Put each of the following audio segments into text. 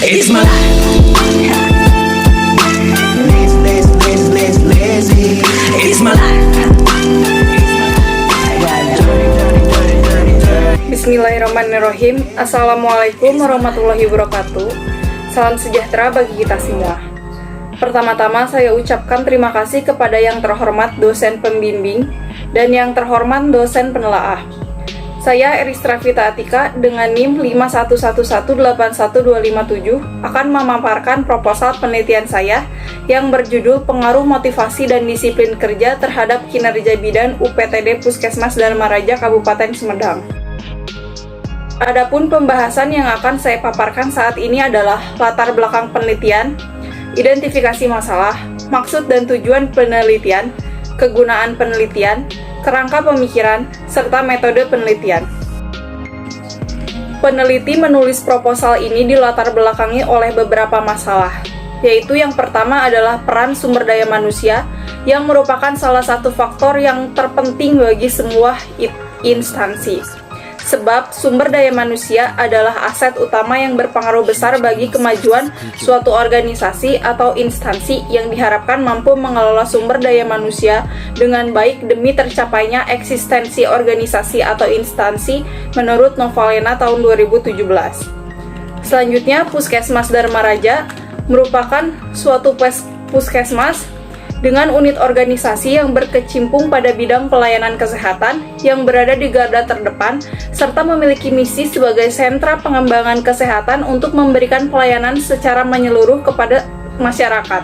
It's my life. Lazy. It's my life. Bismillahirrahmanirrahim. Assalamualaikum warahmatullahi wabarakatuh. Salam sejahtera bagi kita semua. Pertama-tama saya ucapkan terima kasih kepada yang terhormat dosen pembimbing dan yang terhormat dosen penelaah. Saya Eristra Vita Atika dengan NIM 511181257 akan memaparkan proposal penelitian saya yang berjudul Pengaruh Motivasi dan Disiplin Kerja terhadap Kinerja Bidan UPTD Puskesmas Dharma Raja Kabupaten Sumedang. Adapun pembahasan yang akan saya paparkan saat ini adalah latar belakang penelitian, identifikasi masalah, maksud dan tujuan penelitian, kegunaan penelitian, kerangka pemikiran, serta metode penelitian. Peneliti menulis proposal ini dilatar belakangi oleh beberapa masalah, yaitu yang pertama adalah peran sumber daya manusia yang merupakan salah satu faktor yang terpenting bagi semua instansi. Sebab sumber daya manusia adalah aset utama yang berpengaruh besar bagi kemajuan suatu organisasi atau instansi yang diharapkan mampu mengelola sumber daya manusia dengan baik demi tercapainya eksistensi organisasi atau instansi menurut Novalena tahun 2017. Selanjutnya, Puskesmas Dharma Raja merupakan suatu puskesmas dengan unit organisasi yang berkecimpung pada bidang pelayanan kesehatan yang berada di garda terdepan serta memiliki misi sebagai sentra pengembangan kesehatan untuk memberikan pelayanan secara menyeluruh kepada masyarakat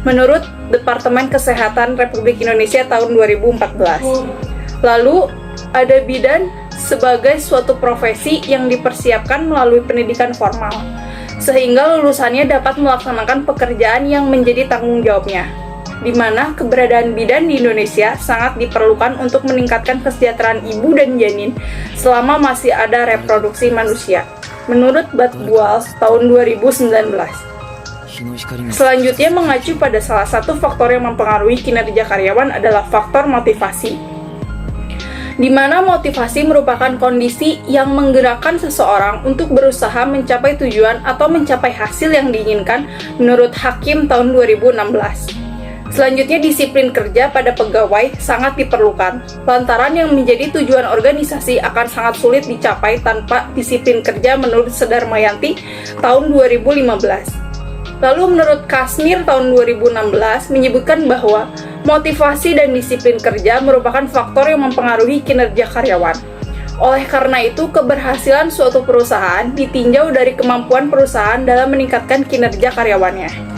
menurut Departemen Kesehatan Republik Indonesia tahun 2014. Lalu ada bidan sebagai suatu profesi yang dipersiapkan melalui pendidikan formal sehingga lulusannya dapat melaksanakan pekerjaan yang menjadi tanggung jawabnya, di mana keberadaan bidan di Indonesia sangat diperlukan untuk meningkatkan kesejahteraan ibu dan janin selama masih ada reproduksi manusia, menurut Batbuals tahun 2019. Selanjutnya, mengacu pada salah satu faktor yang mempengaruhi kinerja karyawan adalah faktor motivasi, di mana motivasi merupakan kondisi yang menggerakkan seseorang untuk berusaha mencapai tujuan atau mencapai hasil yang diinginkan menurut Hakim tahun 2016. Selanjutnya, disiplin kerja pada pegawai sangat diperlukan, lantaran yang menjadi tujuan organisasi akan sangat sulit dicapai tanpa disiplin kerja menurut Sedarmayanti tahun 2015. Lalu menurut Kasmir tahun 2016 menyebutkan bahwa motivasi dan disiplin kerja merupakan faktor yang mempengaruhi kinerja karyawan. Oleh karena itu, keberhasilan suatu perusahaan ditinjau dari kemampuan perusahaan dalam meningkatkan kinerja karyawannya.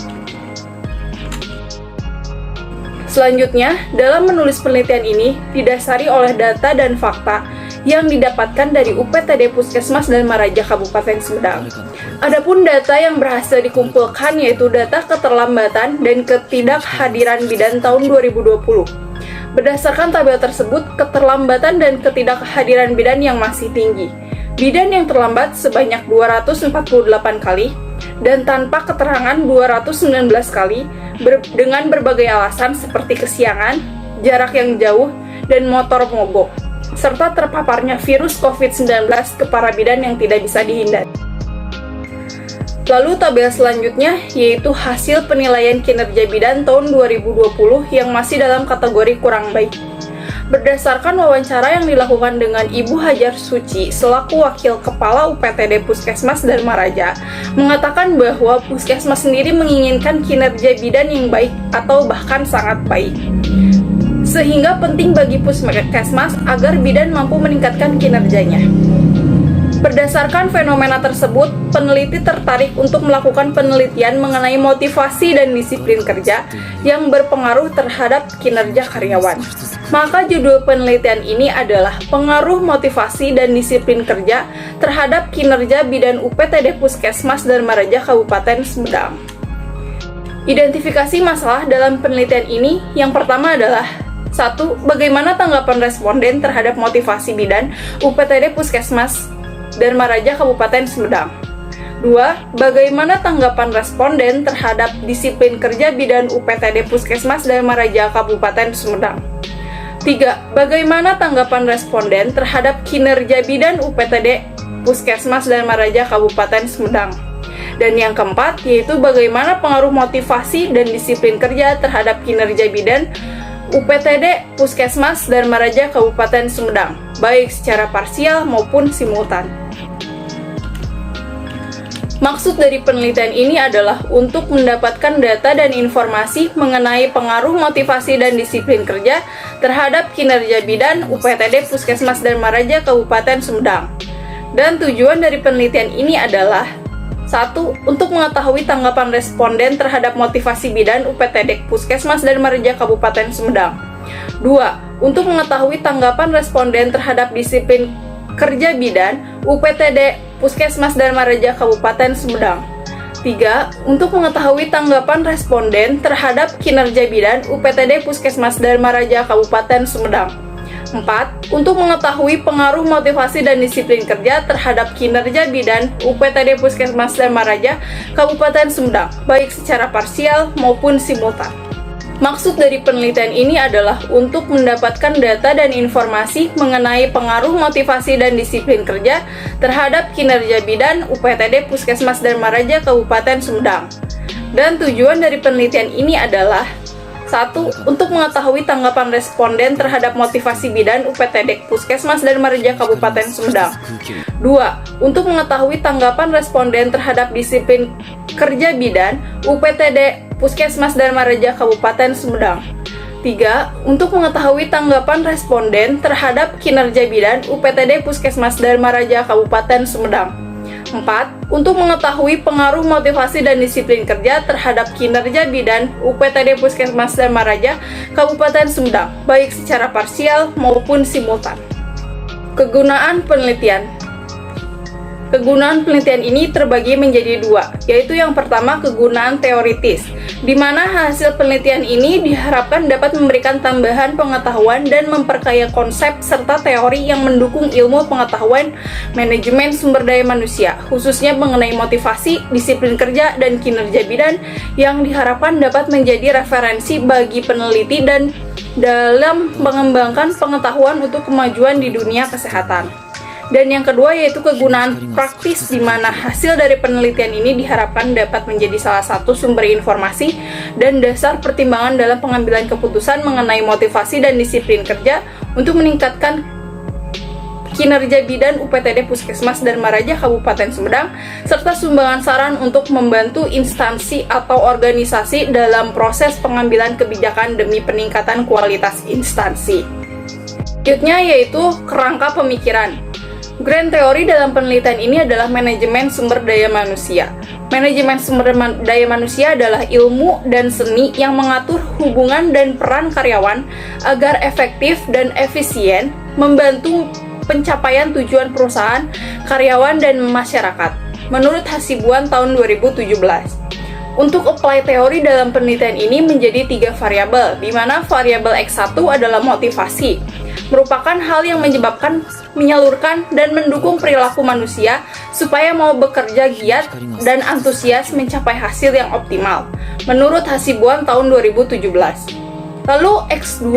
Selanjutnya, dalam menulis penelitian ini didasari oleh data dan fakta yang didapatkan dari UPTD Puskesmas Dharma Raja Kabupaten Sumedang. Adapun data yang berhasil dikumpulkan yaitu data keterlambatan dan ketidakhadiran bidan tahun 2020. Berdasarkan tabel tersebut, keterlambatan dan ketidakhadiran bidan yang masih tinggi. Bidan yang terlambat sebanyak 248 kali dan tanpa keterangan 219 kali dengan berbagai alasan seperti kesiangan, jarak yang jauh, dan motor mogok, serta terpaparnya virus COVID-19 ke para bidan yang tidak bisa dihindari. Lalu tabel selanjutnya yaitu hasil penilaian kinerja bidan tahun 2020 yang masih dalam kategori kurang baik. Berdasarkan wawancara yang dilakukan dengan Ibu Hajar Suci selaku Wakil Kepala UPTD Puskesmas Dharma Raja, mengatakan bahwa Puskesmas sendiri menginginkan kinerja bidan yang baik atau bahkan sangat baik. Sehingga penting bagi Puskesmas agar bidan mampu meningkatkan kinerjanya. Berdasarkan fenomena tersebut, peneliti tertarik untuk melakukan penelitian mengenai motivasi dan disiplin kerja yang berpengaruh terhadap kinerja karyawan. Maka judul penelitian ini adalah Pengaruh Motivasi dan Disiplin Kerja terhadap Kinerja Bidan UPTD Puskesmas Dharma Raja Kabupaten Sumedang. Identifikasi masalah dalam penelitian ini yang pertama adalah 1. Bagaimana tanggapan responden terhadap motivasi bidan UPTD Puskesmas Dharma Raja Kabupaten Sumedang. 2. Bagaimana tanggapan responden terhadap disiplin kerja bidan UPTD Puskesmas Dharma Raja Kabupaten Sumedang. 3. Bagaimana tanggapan responden terhadap kinerja bidan UPTD Puskesmas Dharma Raja Kabupaten Sumedang. Dan yang keempat, yaitu bagaimana pengaruh motivasi dan disiplin kerja terhadap kinerja bidan UPTD Puskesmas Dharma Raja Kabupaten Sumedang, baik secara parsial maupun simultan. Maksud dari penelitian ini adalah untuk mendapatkan data dan informasi mengenai pengaruh motivasi dan disiplin kerja terhadap kinerja bidan UPTD Puskesmas Dharma Raja Kabupaten Sumedang. Dan tujuan dari penelitian ini adalah: 1. Untuk mengetahui tanggapan responden terhadap motivasi bidan UPTD Puskesmas Dharma Raja Kabupaten Sumedang. 2. Untuk mengetahui tanggapan responden terhadap disiplin kerja bidan UPTD Puskesmas Dharma Raja Kabupaten Sumedang. 3. Untuk mengetahui tanggapan responden terhadap kinerja bidan UPTD Puskesmas Dharma Raja Kabupaten Sumedang. 4. Untuk mengetahui pengaruh motivasi dan disiplin kerja terhadap kinerja bidan UPTD Puskesmas Dharma Raja Kabupaten Sumedang, baik secara parsial maupun simultan. Maksud dari penelitian ini adalah untuk mendapatkan data dan informasi mengenai pengaruh motivasi dan disiplin kerja terhadap kinerja bidan UPTD Puskesmas Dharma Raja Kabupaten Sumedang. Dan tujuan dari penelitian ini adalah: 1. Untuk mengetahui tanggapan responden terhadap motivasi bidan UPTD Puskesmas Dharma Raja Kabupaten Sumedang. 2. Untuk mengetahui tanggapan responden terhadap disiplin kerja bidan UPTD Puskesmas Dharma Raja Kabupaten Sumedang. 3. Untuk mengetahui tanggapan responden terhadap kinerja bidan UPTD Puskesmas Dharma Raja Kabupaten Sumedang. 4. Untuk mengetahui pengaruh motivasi dan disiplin kerja terhadap kinerja bidan UPTD Puskesmas Dharma Raja Kabupaten Sumedang, baik secara parsial maupun simultan. Kegunaan penelitian. Kegunaan penelitian ini terbagi menjadi dua, yaitu yang pertama kegunaan teoritis, di mana hasil penelitian ini diharapkan dapat memberikan tambahan pengetahuan dan memperkaya konsep serta teori yang mendukung ilmu pengetahuan manajemen sumber daya manusia, khususnya mengenai motivasi, disiplin kerja, dan kinerja bidan yang diharapkan dapat menjadi referensi bagi peneliti dan dalam mengembangkan pengetahuan untuk kemajuan di dunia kesehatan. Dan yang kedua yaitu kegunaan praktis, di mana hasil dari penelitian ini diharapkan dapat menjadi salah satu sumber informasi dan dasar pertimbangan dalam pengambilan keputusan mengenai motivasi dan disiplin kerja untuk meningkatkan kinerja bidan UPTD Puskesmas Dharma Raja Kabupaten Sumedang, serta sumbangan saran untuk membantu instansi atau organisasi dalam proses pengambilan kebijakan demi peningkatan kualitas instansi. Selanjutnya yaitu kerangka pemikiran. Grand teori dalam penelitian ini adalah manajemen sumber daya manusia. Manajemen sumber daya manusia adalah ilmu dan seni yang mengatur hubungan dan peran karyawan agar efektif dan efisien membantu pencapaian tujuan perusahaan, karyawan, dan masyarakat. Menurut Hasibuan tahun 2017. Untuk apply teori dalam penelitian ini menjadi 3 variabel, di mana variabel X1 adalah motivasi, merupakan hal yang menyebabkan, menyalurkan, dan mendukung perilaku manusia supaya mau bekerja giat dan antusias mencapai hasil yang optimal, menurut Hasibuan tahun 2017. Lalu X2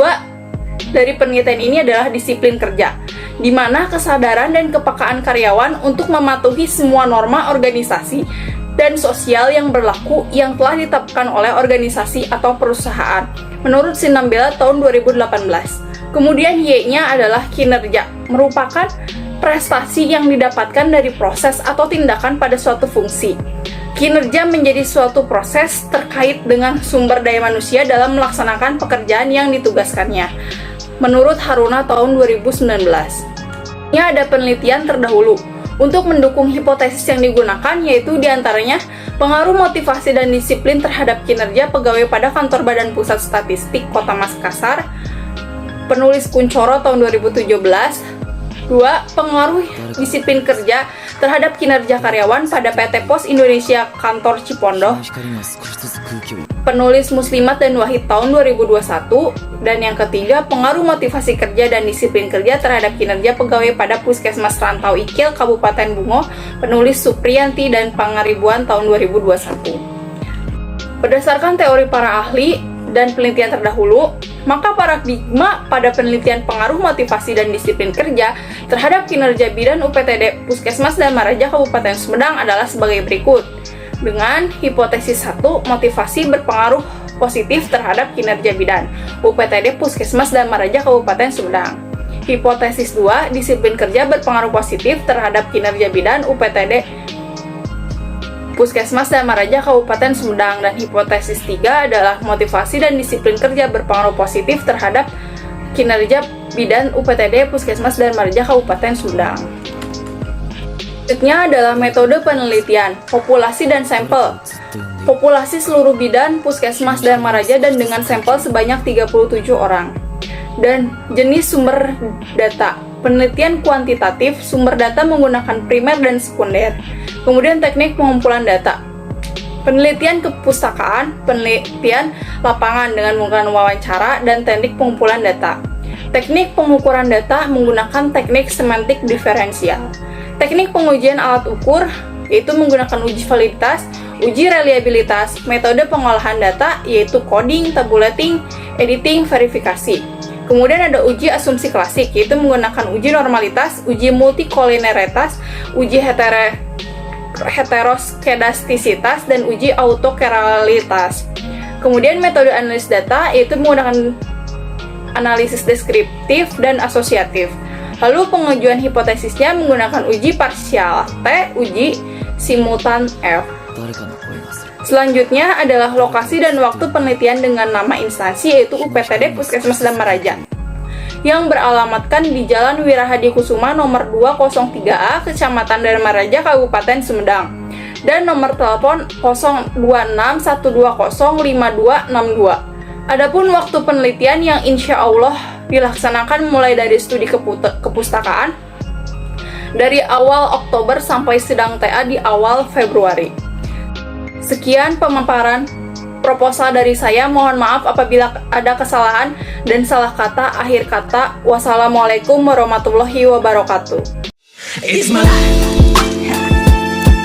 dari penelitian ini adalah disiplin kerja, di mana kesadaran dan kepekaan karyawan untuk mematuhi semua norma organisasi dan sosial yang berlaku yang telah ditetapkan oleh organisasi atau perusahaan, menurut Sinambela tahun 2018. Kemudian Y-nya adalah kinerja, merupakan prestasi yang didapatkan dari proses atau tindakan pada suatu fungsi. Kinerja menjadi suatu proses terkait dengan sumber daya manusia dalam melaksanakan pekerjaan yang ditugaskannya, menurut Haruna tahun 2019. Ini ada penelitian terdahulu untuk mendukung hipotesis yang digunakan, yaitu diantaranya pengaruh motivasi dan disiplin terhadap kinerja pegawai pada Kantor Badan Pusat Statistik Kota Makassar, penulis Kuncoro tahun 2017. 2. Pengaruh disiplin kerja terhadap kinerja karyawan pada PT Pos Indonesia Kantor Cipondoh, penulis Muslimat dan Wahid tahun 2021. Dan yang ketiga, pengaruh motivasi kerja dan disiplin kerja terhadap kinerja pegawai pada Puskesmas Rantau Ikil Kabupaten Bungo, penulis Supriyanti dan Pangaribuan tahun 2021. Berdasarkan teori para ahli dan penelitian terdahulu, maka paradigma pada penelitian pengaruh motivasi dan disiplin kerja terhadap kinerja bidan UPTD Puskesmas Dharma Raja Kabupaten Sumedang adalah sebagai berikut. Dengan hipotesis 1, motivasi berpengaruh positif terhadap kinerja bidan UPTD Puskesmas Dharma Raja Kabupaten Sumedang. Hipotesis 2, disiplin kerja berpengaruh positif terhadap kinerja bidan UPTD Puskesmas Dharma Raja Kabupaten Sumedang. Dan hipotesis 3 adalah motivasi dan disiplin kerja berpengaruh positif terhadap kinerja bidan UPTD Puskesmas Dharma Raja Kabupaten Sumedang. Selanjutnya adalah metode penelitian, populasi dan sampel. Populasi seluruh bidan Puskesmas Dharma Raja dan dengan sampel sebanyak 37 orang. Dan jenis sumber data, penelitian kuantitatif, sumber data menggunakan primer dan sekunder. Kemudian teknik pengumpulan data, penelitian kepustakaan, penelitian lapangan dengan menggunakan wawancara, dan teknik pengumpulan data. Teknik pengukuran data menggunakan teknik semantik diferensial. Teknik pengujian alat ukur, yaitu menggunakan uji validitas, uji reliabilitas, metode pengolahan data, yaitu coding, tabulating, editing, verifikasi. Kemudian ada uji asumsi klasik, yaitu menggunakan uji normalitas, uji multikoliniaritas, uji heteroskedastisitas, dan uji autokorelitas. Kemudian metode analisis data, yaitu menggunakan analisis deskriptif dan asosiatif. Lalu pengajuan hipotesisnya menggunakan uji parsial T, uji simultan F. Selanjutnya adalah lokasi dan waktu penelitian dengan nama instansi, yaitu UPTD Puskesmas Dharma Raja, yang beralamatkan di Jalan Wirahadi Kusuma nomor 203A, Kecamatan Dharma Raja, Kabupaten Sumedang, dan nomor telepon 0261205262. Adapun waktu penelitian yang insya Allah dilaksanakan mulai dari studi kepustakaan dari awal Oktober sampai sidang TA di awal Februari. Sekian pemaparan proposal dari saya. Mohon maaf apabila ada kesalahan dan salah kata akhir kata. Wassalamualaikum warahmatullahi wabarakatuh. It's my life.